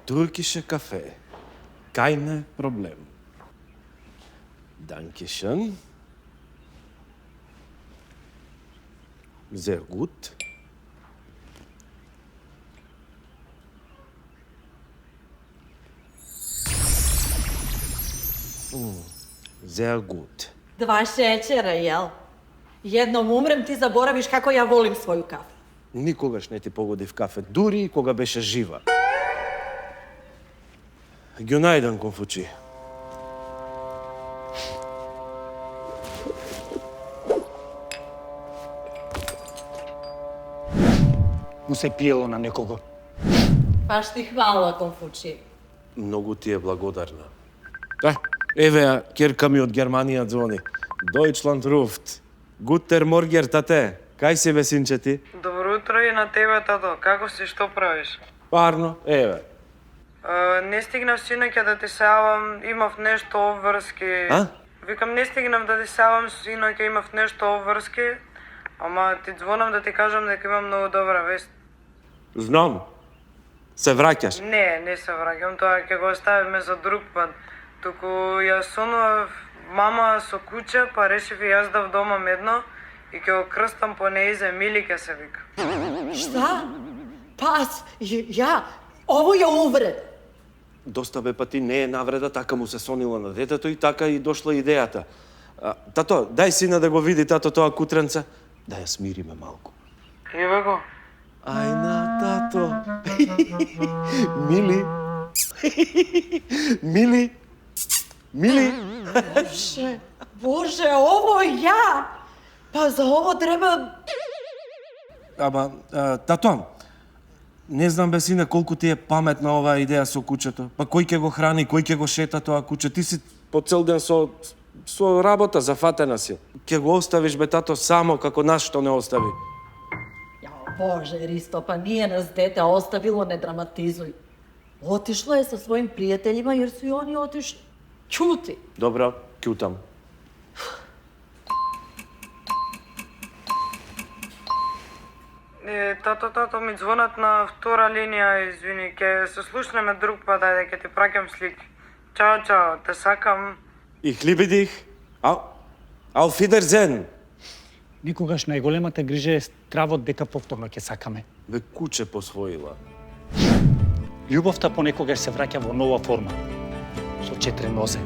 Türkische Kaffee. Keine Problem. Dankeschön. Sehr gut. Sehr gut. 2 šećera, jel? Jednom umrem, ti zaboraviš kako ja volim svoju kafu. Никогаш не ти погоди в кафе, дури и кога беше жива. Ѓунајден, Конфучи. Му се пиело на некого. Baš ti hvala, Konfuči. Многу ти е благодарна. Еве ја, керка ми од Германија звони. Deutschland ruft. Гутер моргер, тате. Кај си бе, синче ти? Добро утро и на тебе, тато. Како си, што правиш? Парно, еве. Не стигнав синоќа да ти се јавам, имав нешто обврски. А? Викам, не стигнав да ти се јавам синоќа, имав нешто обврски. Ама ти звонам да ти кажам дека имам многу добра вест. Знам. Се враќаш. Не се враќам, тоа ќе го оставиме за друг пат. Туку ја сонував мама со куче, па решив и јас да вдомам едно и ќе го крстам по неизе, Мили ќе се вика. Šta? Pas, ja, ovo je uvreda. Доста бе пати не е навреда, така му се сонила на детето и така и дошла идејата. Тато, дај сина да го види тато тоа кутренце, да ја смириме малку. Еве го. Ај на тато. Мили. Мили. Мили. Bože, ovo ja! Pa za ovo treba... Ама, тато, не знам бе сине колку ти е паметна оваа идеја со кучето. Па кој ќе го храни, кој ќе го шета тоа куче? Ти си по цел ден со работа, зафатена си. Ќе го оставиш бе тато само како нас што не остави. Jao, Bože, Risto, pa nije nas dete ostavilo, ne dramatizuj. Otišlo je sa svojim prijateljima jer su i oni otišli. Ćuti. Добро, ќутам. Тато, ми звонат на втора линија, извини, ќе се слушнеме друг пат, ајде, ќе ти праќам слики. Чао, те сакам. Ich liebe dich. Auf Wiedersehen. Никогаш најголемата грижа е стравот дека повторно ќе сакаме. Бе куче посвоила. Љубовта понекогаш се враќа во нова форма, со 4 нозе.